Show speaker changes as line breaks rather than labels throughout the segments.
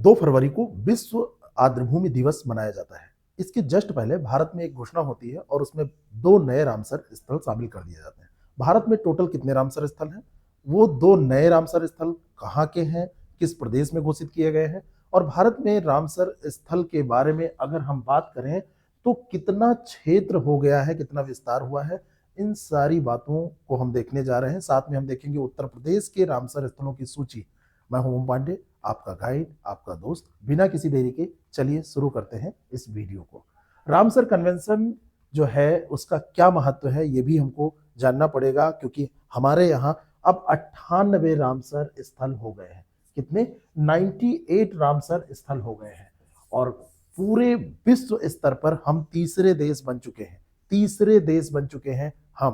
2 फरवरी को विश्व आर्द्रभूमि दिवस मनाया जाता है। इसके जस्ट पहले भारत में एक घोषणा होती है और उसमें 2 नए रामसर स्थल शामिल कर दिए जाते हैं। भारत में टोटल कितने रामसर स्थल हैं, वो 2 नए रामसर स्थल कहाँ के हैं, किस प्रदेश में घोषित किए गए हैं, और भारत में रामसर स्थल के बारे में अगर हम बात करें तो कितना क्षेत्र हो गया है, कितना विस्तार हुआ है, इन सारी बातों को हम देखने जा रहे हैं। साथ में हम देखेंगे उत्तर प्रदेश के रामसर स्थलों की सूची। मैं हूं ओम पांडे, आपका गाइड, आपका दोस्त। बिना किसी देरी के चलिए शुरू करते हैं इस वीडियो को। रामसर कन्वेंशन जो है उसका क्या महत्व है ये भी हमको जानना पड़ेगा, क्योंकि हमारे यहाँ अब 98 रामसर स्थल हो गए हैं। कितने? 98 रामसर स्थल हो गए हैं और पूरे विश्व स्तर पर हम तीसरे देश बन चुके हैं। तीसरे देश बन चुके हैं हम।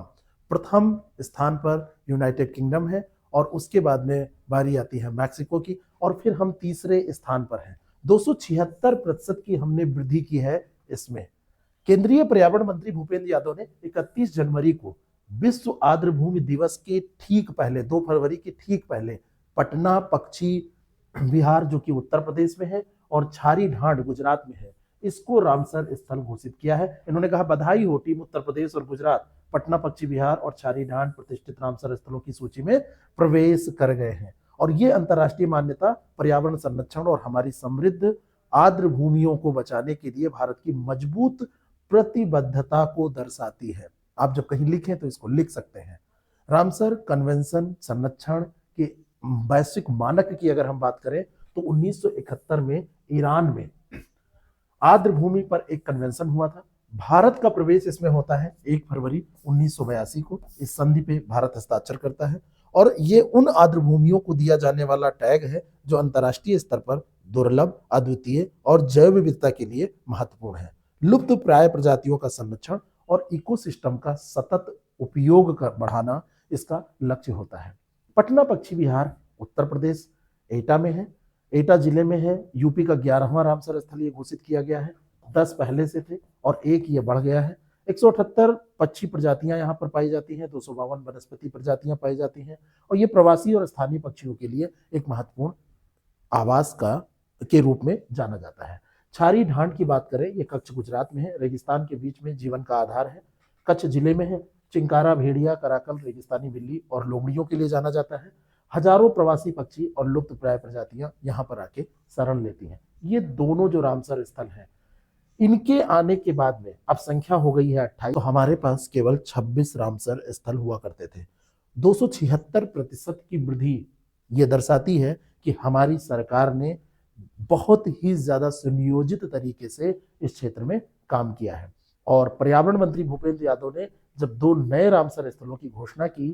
प्रथम स्थान पर यूनाइटेड किंगडम है और उसके बाद में बारी आती है मैक्सिको की, और फिर हम तीसरे स्थान पर हैं। 276% की हमने वृद्धि की है इसमें। केंद्रीय पर्यावरण मंत्री भूपेंद्र यादव ने 31 जनवरी को विश्व आर्द्रभूमि दिवस के ठीक पहले, 2 फरवरी के ठीक पहले, पटना पक्षी विहार जो कि उत्तर प्रदेश में है और छारी ढांड गुजरात में है, इसको रामसर स्थल घोषित किया है। इन्होंने कहा बधाई हो टीम उत्तर प्रदेश और गुजरात, पटना पक्षी विहार और छारी ढांड प्रतिष्ठित रामसर स्थलों की सूची में प्रवेश कर गए हैं। और ये अंतर्राष्ट्रीय मान्यता पर्यावरण संरक्षण और हमारी समृद्ध आर्द्र भूमियों को बचाने के लिए भारत की मजबूत प्रतिबद्धता को दर्शाती है। आप जब कहीं लिखें तो इसको लिख सकते हैं। रामसर कन्वेंशन संरक्षण के वैश्विक मानक की अगर हम बात करें तो 1971 में ईरान में आर्द्र भूमि पर एक कन्वेंशन हुआ था। भारत का प्रवेश इसमें होता है 1 फरवरी 1982 को। इस संधि पे भारत हस्ताक्षर करता है और ये उन आर्द्र भूमियों को दिया जाने वाला टैग है जो अंतर्राष्ट्रीय स्तर पर दुर्लभ, अद्वितीय और जैव विविधता के लिए महत्वपूर्ण है। लुप्त प्राय प्रजातियों का संरक्षण और इकोसिस्टम का सतत उपयोग कर बढ़ाना इसका लक्ष्य होता है। पटना पक्षी विहार उत्तर प्रदेश एटा में है, एटा जिले में है। यूपी का 11वां रामसर स्थल ये घोषित किया गया है। 10 पहले से थे और 1 ये बढ़ गया है। 178 पक्षी प्रजातियां यहाँ पर पाई जाती हैं, 252 वनस्पति प्रजातियां पाई जाती हैं और ये प्रवासी और स्थानीय पक्षियों के लिए एक महत्वपूर्ण आवास के रूप में जाना जाता है। छारी ढांड की बात करें, ये कच्छ गुजरात में है, रेगिस्तान के बीच में जीवन का आधार है। कच्छ जिले में है। चिंकारा, भेड़िया, कराकल, रेगिस्तानी बिल्ली और लोमड़ियों के लिए जाना जाता है। हजारों प्रवासी पक्षी और लुप्त प्राय प्रजातियां यहाँ पर आके शरण लेती हैं। ये दोनों जो रामसर स्थल हैं, इनके आने के बाद में अब संख्या हो गई है 28। तो हमारे पास केवल 26 रामसर स्थल हुआ करते थे। 276% की वृद्धि ये दर्शाती है कि हमारी सरकार ने बहुत ही ज्यादा सुनियोजित तरीके से इस क्षेत्र में काम किया है। और पर्यावरण मंत्री भूपेंद्र यादव ने जब 2 नए रामसर स्थलों की घोषणा की,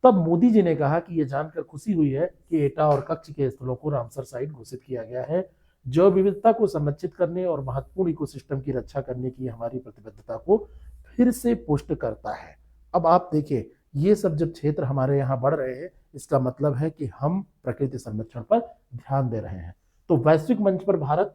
तब मोदी जी ने कहा कि यह जानकर खुशी हुई है कि एटा और कच्छ के स्थलों को रामसर साइट घोषित किया गया है। जैव विविधता को संरक्षित करने और महत्वपूर्ण इकोसिस्टम की रक्षा करने की हमारी प्रतिबद्धता को फिर से पुष्ट करता है। अब आप देखिए, ये सब जब क्षेत्र हमारे यहाँ बढ़ रहे हैं, इसका मतलब है कि हम प्रकृति संरक्षण पर ध्यान दे रहे हैं। तो वैश्विक मंच पर भारत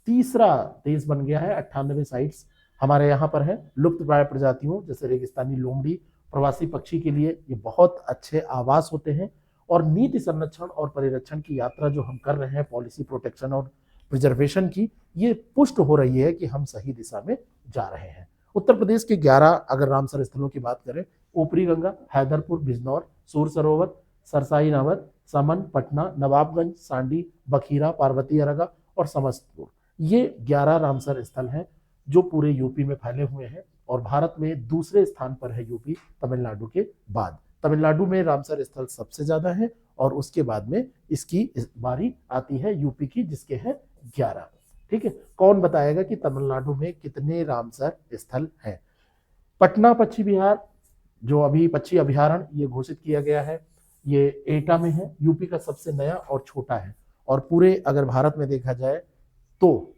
तीसरा देश बन गया है। 98 साइट्स हमारे यहाँ पर है। लुप्त प्राय प्रजातियों जैसे रेगिस्तानी लोमड़ी, प्रवासी पक्षी के लिए ये बहुत अच्छे आवास होते हैं। और नीति संरक्षण और परिरक्षण की यात्रा जो हम कर रहे हैं, पॉलिसी प्रोटेक्शन और प्रिजर्वेशन की, ये पुष्ट हो रही है कि हम सही दिशा में जा रहे हैं। उत्तर प्रदेश के 11 अगर रामसर स्थलों की बात करें, ऊपरी गंगा, हैदरपुर, बिजनौर, सूर सरोवर, सरसाई नवर, समन, पटना, नवाबगंज, सांडी, बखीरा, पार्वती अरगा और समस्तीपुर, ये 11 रामसर स्थल हैं जो पूरे यूपी में फैले हुए हैं। और भारत में दूसरे स्थान पर है यूपी, तमिलनाडु के बाद। तमिलनाडु में रामसर स्थल सबसे ज्यादा है और उसके बाद में इसकी बारी आती है यूपी की, जिसके हैं 11। ठीक है, कौन बताएगा कि तमिलनाडु में कितने रामसर स्थल हैं? पटना पक्षी विहार जो अभी पक्षी अभ्यारण्य ये घोषित किया गया है, ये एटा में है, यूपी का सबसे नया और छोटा है। और पूरे अगर भारत में देखा जाए तो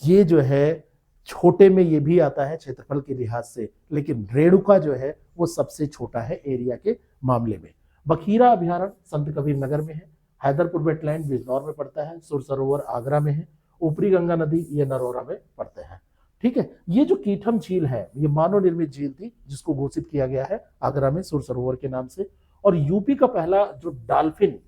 ये जो है छोटे में ये भी आता है क्षेत्रफल के लिहाज से, लेकिन रेणुका जो है वो सबसे छोटा है एरिया के मामले में। बखीरा अभ्यारण्य संत कबीर नगर में है। हैदरपुर वेटलैंड बिजनौर में पड़ता है। सुर सरोवर आगरा में है। ऊपरी गंगा नदी ये नरोरा में पड़ते हैं। ठीक है, ये जो कीठम झील है ये मानव निर्मित झील थी, जिसको घोषित किया गया है आगरा में सुर सरोवर के नाम से। और यूपी का पहला जो डॉल्फिन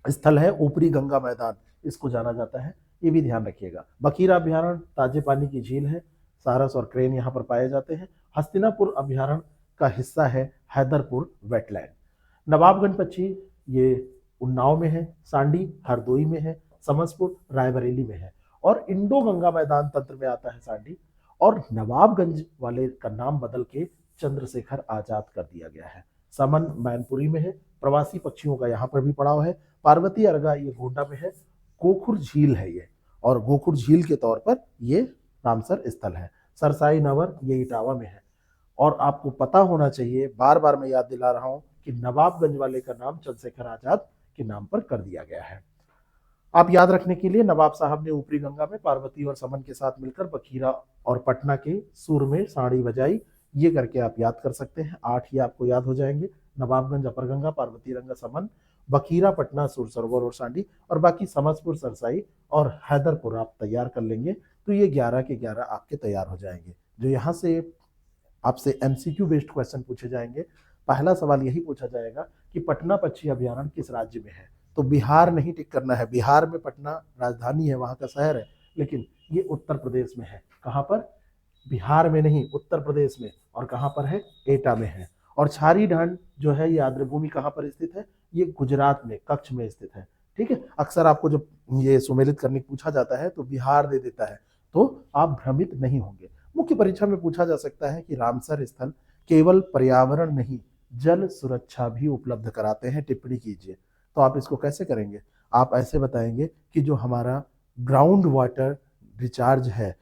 स्थल है ऊपरी गंगा मैदान, इसको जाना जाता है, ये भी ध्यान रखिएगा। बखीरा अभ्यारण्य ताजे पानी की झील है, सारस और क्रेन यहाँ पर पाए जाते हैं। हस्तिनापुर अभ्यारण्य का हिस्सा है हैदरपुर वेटलैंड। नवाबगंज पक्षी ये उन्नाव में है, सांडी हरदोई में है, समसपुर रायबरेली में है, और इंडो गंगा मैदान तंत्र में आता है सांडी। और नवाबगंज वाले का नाम बदल के चंद्रशेखर आजाद कर दिया गया है। समन मैनपुरी में है, प्रवासी पक्षियों का यहाँ पर भी पड़ाव है। पार्वती अर्गा ये गोंडा में है। गोखुर झील है ये, और गोखुर झील के तौर पर ये रामसर स्थल है। सरसाई नवर ये इटावा में है। और आपको पता होना चाहिए, बार बार मैं याद दिला रहा हूं, कि नवाबगंज वाले का नाम चंद्रशेखर आजाद के नाम पर कर दिया गया है। आप याद रखने के लिए, नवाब साहब ने ऊपरी गंगा में पार्वती और समन के साथ मिलकर बखीरा और पटना के सुर में साड़ी बजाई, ये करके आप याद कर सकते हैं। 8 ही आपको याद हो जाएंगे, नवाबगंज, अपर गंगा, पार्वती रंगा, समन, बखीरा, पटना, सुर सरोवर और सांडी, और बाकी समसपुर, सरसाई और हैदरपुर आप तैयार कर लेंगे, तो ये 11 के 11 आपके तैयार हो जाएंगे। जो यहाँ से आपसे एमसीक्यू बेस्ड क्वेश्चन पूछे जाएंगे, पहला सवाल यही पूछा जाएगा कि पटना पक्षी अभ्यारण्य किस राज्य में है। तो बिहार नहीं टिक करना है, बिहार में पटना राजधानी है, वहां का शहर है, लेकिन ये उत्तर प्रदेश में है। कहाँ पर? बिहार में नहीं, उत्तर प्रदेश में। और कहाँ पर है? एटा में है। और छारी ढंड जो है ये आर्द्रभूमि कहाँ पर स्थित है? ये गुजरात में, कच्छ में स्थित है। ठीक है, अक्सर आपको जब ये सुमेलित करने पूछा जाता है तो बिहार दे देता है, तो आप भ्रमित नहीं होंगे। मुख्य परीक्षा में पूछा जा सकता है कि रामसर स्थल केवल पर्यावरण नहीं, जल सुरक्षा भी उपलब्ध कराते हैं, टिप्पणी कीजिए। तो आप इसको कैसे करेंगे? आप ऐसे बताएंगे कि जो हमारा ग्राउंड वाटर रिचार्ज है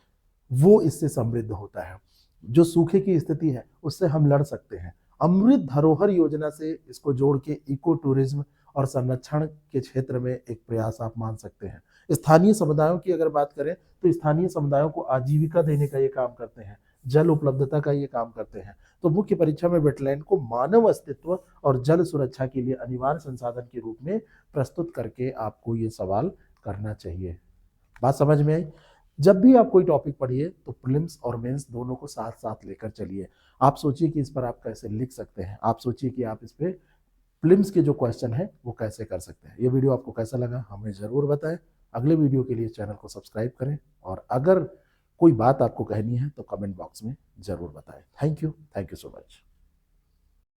वो इससे समृद्ध होता है, जो सूखे की स्थिति है उससे हम लड़ सकते हैं। अमृत धरोहर योजना से इसको जोड़ के इको टूरिज्म और संरक्षण के क्षेत्र में एक प्रयास आप मान सकते हैं। स्थानीय समुदायों की अगर बात करें तो स्थानीय समुदायों को आजीविका देने का ये काम करते हैं, जल उपलब्धता का ये काम करते हैं। तो मुख्य परीक्षा में वेटलैंड को मानव अस्तित्व और जल सुरक्षा के लिए अनिवार्य संसाधन के रूप में प्रस्तुत करके आपको ये सवाल करना चाहिए। बात समझ में आई? जब भी आप कोई टॉपिक पढ़िए तो प्रीलिम्स और मेंस दोनों को साथ साथ लेकर चलिए। आप सोचिए कि इस पर आप कैसे लिख सकते हैं, आप सोचिए कि आप इस पे प्रीलिम्स के जो क्वेश्चन है वो कैसे कर सकते हैं। ये वीडियो आपको कैसा लगा हमें जरूर बताएं। अगले वीडियो के लिए चैनल को सब्सक्राइब करें, और अगर कोई बात आपको कहनी है तो कमेंट बॉक्स में जरूर बताएं। Thank you so much.